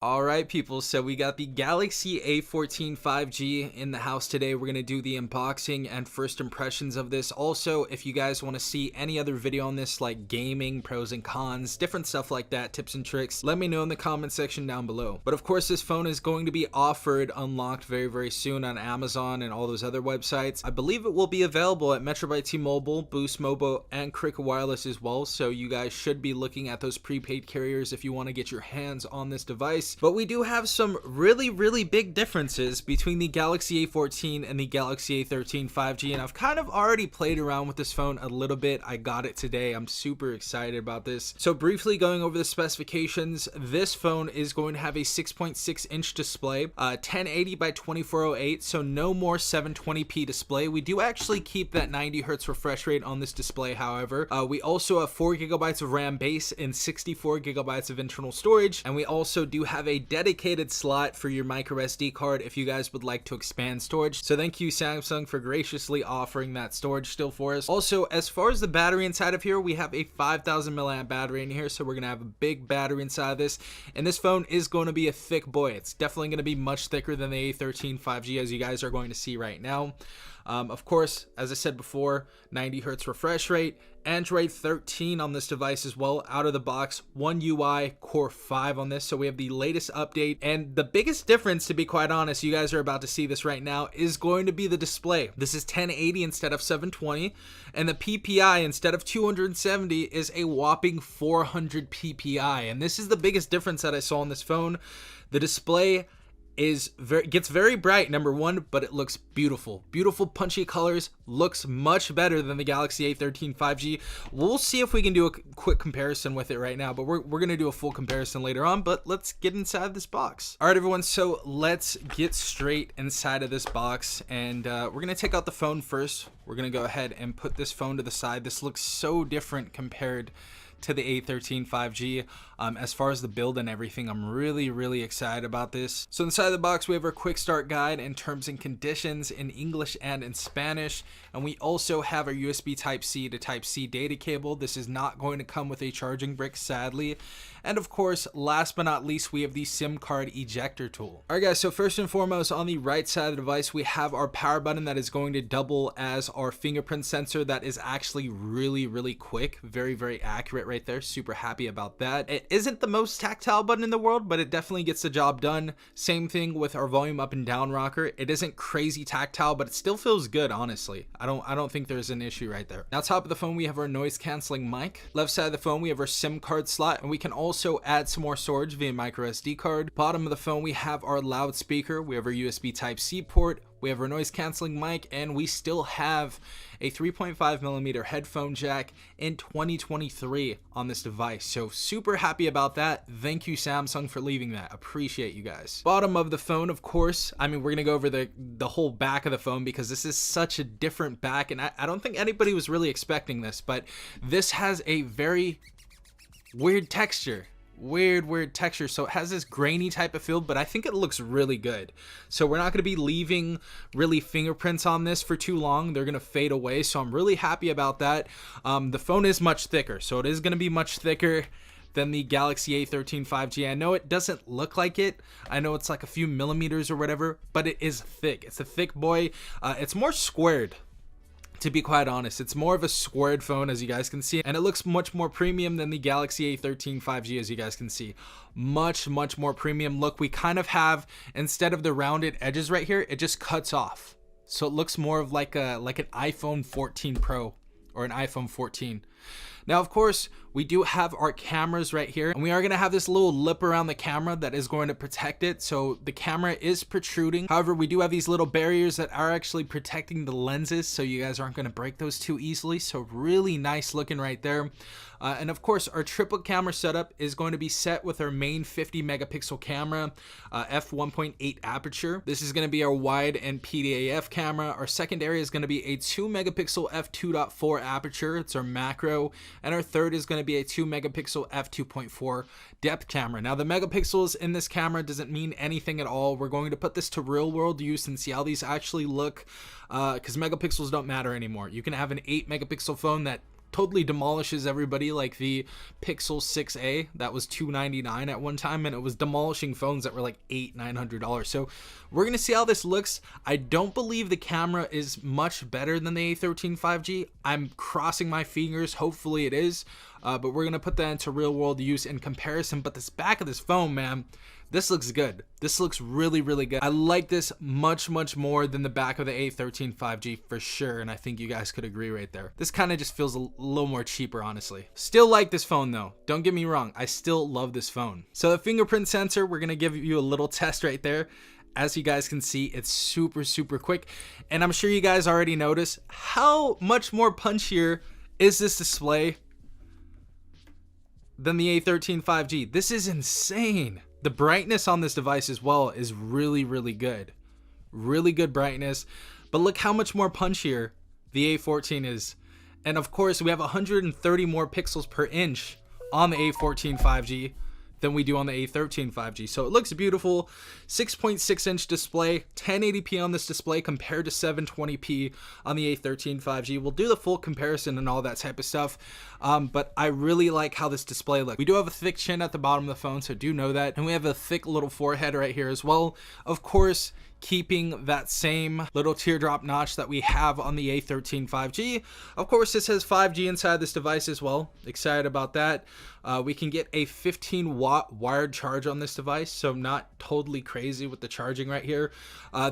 All right, people. So we got the Galaxy A14 5G in the house today. We're going to do the unboxing and first impressions of this. Also, if you guys want to see any other video on this, like gaming, pros and cons, different stuff like that, tips and tricks, let me know in the comment section down below. But of course, this phone is going to be offered unlocked very soon on Amazon and all those other websites. I believe it will be available at Metro by T-Mobile, Boost Mobile, and Cricket Wireless as well. So you guys should be looking at those prepaid carriers if you want to get your hands on this device. But we do have some really big differences between the Galaxy A14 and the Galaxy A13 5G, and I've kind of already played around with this phone a little bit. I got it today. I'm super excited about this. So briefly going over the specifications, this phone is going to have a 6.6-inch display, 1080 by 2408, so no more 720p display. We do actually keep that 90 Hz refresh rate on this display, however. We also have 4 GB of RAM base and 64 GB of internal storage, and we also do have a dedicated slot for your micro SD card if you guys would like to expand storage. So thank you, Samsung, for graciously offering that storage still for us. Also, as far as the battery inside of here, we have a 5000 mAh battery in here, so we're gonna have a big battery inside of this, and this phone is going to be a thick boy. It's definitely going to be much thicker than the A13 5G, as you guys are going to see right now. Of course, as I said before, 90 Hz refresh rate, Android 13 on this device as well, out of the box, One UI Core 5 on this, so we have the latest update. And the biggest difference, to be quite honest, you guys are about to see this right now, is going to be the display. This is 1080 instead of 720, and the PPI instead of 270 is a whopping 400 PPI, and this is the biggest difference that I saw on this phone. The display gets very bright, number one, but it looks beautiful punchy colors, looks much better than the Galaxy A13 5G. We'll see if we can do a quick comparison with it right now, but we're gonna do a full comparison later on. But let's get inside this box. All right, everyone, so let's get straight inside of this box, and we're gonna take out the phone first. We're gonna go ahead and put this phone to the side. This looks so different compared to the A13 5G. As far as the build and everything, I'm really excited about this. So inside the box, we have our quick start guide and terms and conditions in English and in Spanish, and we also have our USB Type-C to Type-C data cable. This is not going to come with a charging brick, sadly. And of course, last but not least, we have the SIM card ejector tool. All right, guys, so first and foremost, on the right side of the device, we have our power button that is going to double as our fingerprint sensor. That is actually really quick, very accurate right there. Super happy about that. It isn't the most tactile button in the world, but it definitely gets the job done. Same thing with our volume up and down rocker. It isn't crazy tactile, but it still feels good, honestly. I don't think there's an issue right there. Now, top of the phone, we have our noise canceling mic. Left side of the phone, we have our SIM card slot, and we can also add some more storage via micro SD card. Bottom of the phone, we have our loudspeaker. We have our USB Type-C port. We have our noise canceling mic, and we still have a 3.5mm headphone jack in 2023 on this device. So super happy about that. Thank you, Samsung, for leaving that. Appreciate you guys. Bottom of the phone, of course, I mean, we're gonna go over the whole back of the phone because this is such a different back, and I don't think anybody was really expecting this, but this has a very weird texture. Weird texture. So it has this grainy type of feel, but I think it looks really good. So we're not going to be leaving really fingerprints on this for too long. They're going to fade away, so I'm really happy about that. The phone is much thicker, so it is going to be much thicker than the Galaxy A13 5G. I know it doesn't look like it. I know it's like a few millimeters or whatever, but it is thick. It's a thick boy. It's more squared, to be quite honest. It's more of a squared phone, as you guys can see, and it looks much more premium than the Galaxy A13 5G, as you guys can see. Much more premium look. We kind of have, instead of the rounded edges right here, it just cuts off, so it looks more of like an iPhone 14 Pro or an iPhone 14. Now, of course, we do have our cameras right here, and we are going to have this little lip around the camera that is going to protect it, so the camera is protruding. However, we do have these little barriers that are actually protecting the lenses, so you guys aren't going to break those too easily. So really nice looking right there. And of course, our triple camera setup is going to be set with our main 50 megapixel camera, f1.8 aperture. This is going to be our wide and PDAF camera. Our secondary is going to be a 2 megapixel f2.4 aperture. It's our macro. And our third is going to be a 2 megapixel f2.4 depth camera. Now, the megapixels in this camera doesn't mean anything at all. We're going to put this to real world use and see how these actually look, because megapixels don't matter anymore. You can have an 8 megapixel phone that totally demolishes everybody, like the Pixel 6a that was $299 at one time, and it was demolishing phones that were like $900. So we're gonna see how this looks. I don't believe the camera is much better than the A13 5G. I'm crossing my fingers, hopefully it is, but we're gonna put that into real world use in comparison. But this back of this phone, man, this looks good. This looks really, really good. I like this much, much more than the back of the A13 5G for sure, and I think you guys could agree right there. This kind of just feels a little more cheaper, honestly. Still like this phone though. Don't get me wrong. I still love this phone. So the fingerprint sensor, we're gonna give you a little test right there. As you guys can see, it's super, super quick. And I'm sure you guys already noticed how much more punchier is this display than the A13 5G. This is insane. The brightness on this device as well is really, really good. Really good brightness. But look how much more punchier the A14 is. And of course, we have 130 more pixels per inch on the A14 5G than we do on the A13 5G. So it looks beautiful. 6.6 inch display, 1080p on this display compared to 720p on the A13 5G. We'll do the full comparison and all that type of stuff. But I really like how this display looks. We do have a thick chin at the bottom of the phone, so do know that. And we have a thick little forehead right here as well. Of course, keeping that same little teardrop notch that we have on the A13 5G. Of course, this has 5G inside this device as well. Excited about that. We can get a 15-watt wired charge on this device, so not totally crazy with the charging right here.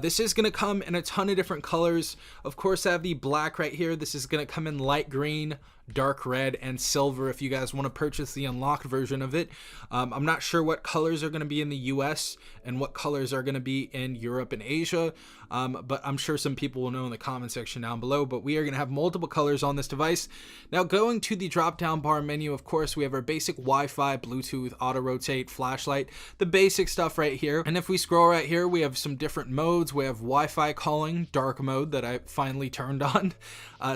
This is going to come in a ton of different colors. Of course, I have the black right here. This is going to come in light green, dark red, and silver if you guys want to purchase the unlocked version of it. I'm not sure what colors are going to be in the US and what colors are going to be in Europe and Asia, but I'm sure some people will know in the comment section down below. But we are going to have multiple colors on this device. Now, going to the drop down bar menu, of course, we have our basic Wi-Fi, Bluetooth, auto rotate, flashlight, the basic stuff right here. And if we scroll right here, we have some different modes. We have Wi-Fi calling, dark mode that I finally turned on,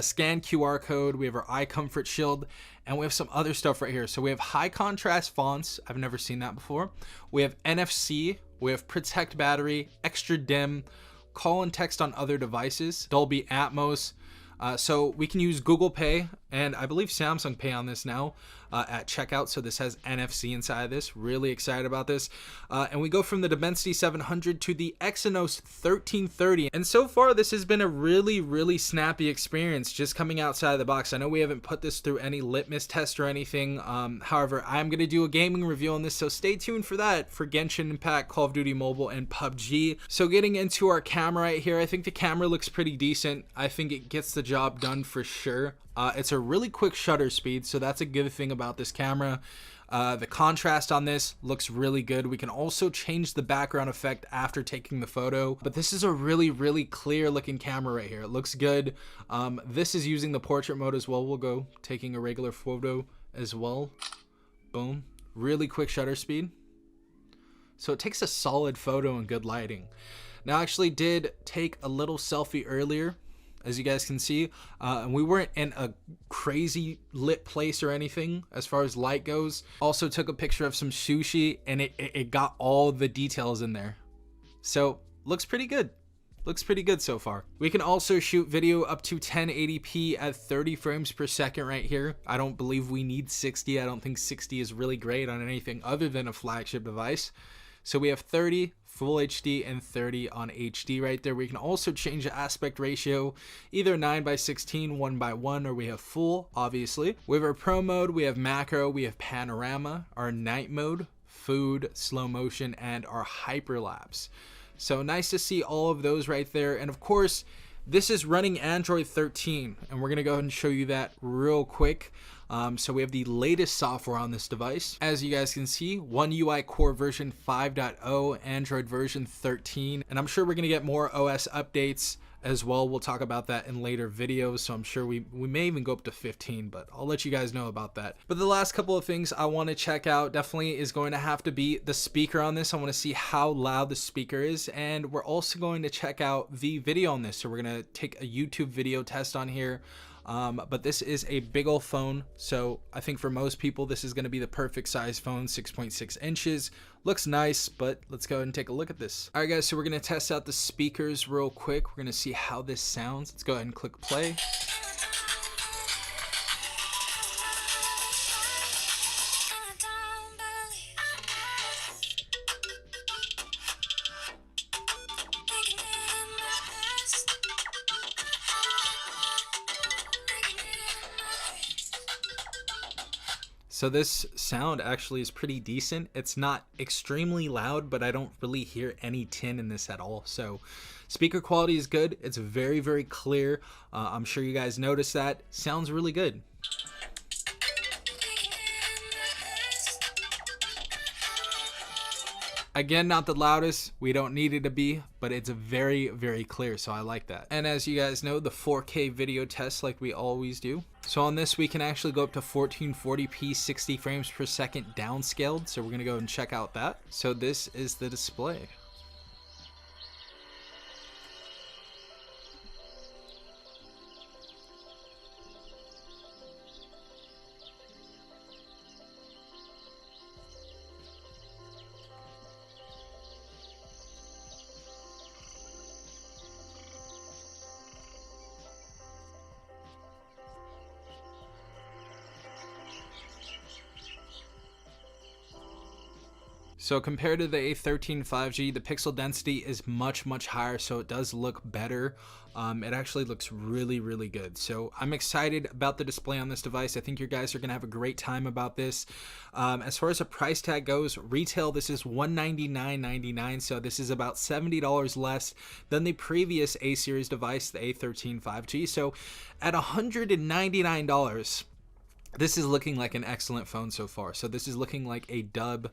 scan QR code, we have our eye comfort shield, and we have some other stuff right here. So we have high contrast fonts. I've never seen that before. We have NFC, we have protect battery, extra dim, call and text on other devices, Dolby Atmos. So we can use Google Pay and I believe Samsung Pay on this now at checkout. So this has NFC inside of this. Really excited about this. And we go from the Dimensity 700 to the Exynos 1330. And so far, this has been a really, really snappy experience just coming outside of the box. I know we haven't put this through any litmus test or anything. However, I'm going to do a gaming review on this. So stay tuned for that for Genshin Impact, Call of Duty Mobile, and PUBG. So getting into our camera right here, I think the camera looks pretty decent. I think it gets the job done for sure. It's a really quick shutter speed, so that's a good thing about this camera. The contrast on this looks really good. We can also change the background effect after taking the photo, but this is a really, really clear looking camera right here. It looks good. This is using the portrait mode as well. We'll go taking a regular photo as well. Boom. Really quick shutter speed. So it takes a solid photo in good lighting. Now, I actually did take a little selfie earlier, as you guys can see, and we weren't in a crazy lit place or anything as far as light goes. Also took a picture of some sushi, and it got all the details in there. So looks pretty good. Looks pretty good so far. We can also shoot video up to 1080p at 30 frames per second right here. I don't believe we need 60. I don't think 60 is really great on anything other than a flagship device. So we have 30 full HD and 30 on HD right there. We can also change the aspect ratio, either 9:16, 1:1, or we have full, obviously. We have our pro mode, we have macro, we have panorama, our night mode, food, slow motion, and our hyperlapse. So nice to see all of those right there. And of course, this is running Android 13, and we're going to go ahead and show you that real quick. So we have the latest software on this device. As you guys can see, One UI Core version 5.0, Android version 13, and I'm sure we're going to get more OS updates as well. We'll talk about that in later videos, so I'm sure we may even go up to 15, but I'll let you guys know about that. But the last couple of things I want to check out definitely is going to have to be the speaker on this. I want to see how loud the speaker is, and we're also going to check out the video on this. So we're going to take a YouTube video test on here. But this is a big old phone, so I think for most people this is going to be the perfect size phone. 6.6 inches, looks nice, but let's go ahead and take a look at this. All right guys, so we're going to test out the speakers real quick. We're going to see how this sounds. Let's go ahead and click play. So this sound actually is pretty decent. It's not extremely loud, but I don't really hear any tin in this at all. So speaker quality is good. It's very, very clear. I'm sure you guys noticed that. Sounds really good. Again, not the loudest, we don't need it to be, but it's very, very clear, so I like that. And as you guys know, the 4K video test like we always do. So on this, we can actually go up to 1440p 60 frames per second downscaled, so we're gonna go and check out that. So this is the display. So compared to the A13 5G, the pixel density is much, much higher, so it does look better. It actually looks really, really good. So I'm excited about the display on this device. I think you guys are gonna have a great time about this. As far as a price tag goes, retail, this is $199.99, so this is about $70 less than the previous A series device, the A13 5G. So at $199, this is looking like an excellent phone so far. So this is looking like a dub.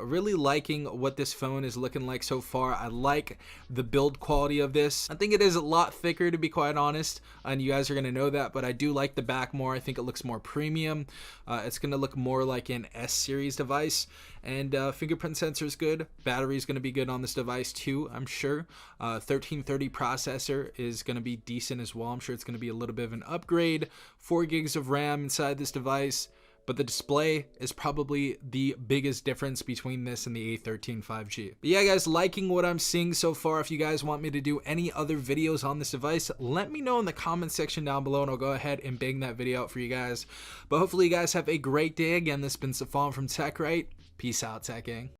Really liking what this phone is looking like so far. I like the build quality of this. I think it is a lot thicker, to be quite honest, and you guys are gonna know that, but I do like the back more. I think it looks more premium. It's gonna look more like an S series device, and fingerprint sensor is good. Battery is gonna be good on this device too, I'm sure. 1330 processor is gonna be decent as well. I'm sure it's gonna be a little bit of an upgrade. 4 gigs of RAM inside this device. But the display is probably the biggest difference between this and the A13 5G. But yeah, guys, liking what I'm seeing so far. If you guys want me to do any other videos on this device, let me know in the comment section down below, and I'll go ahead and bang that video out for you guys. But hopefully you guys have a great day. Again, this has been Safon from TechRight. Peace out, Tech Gang.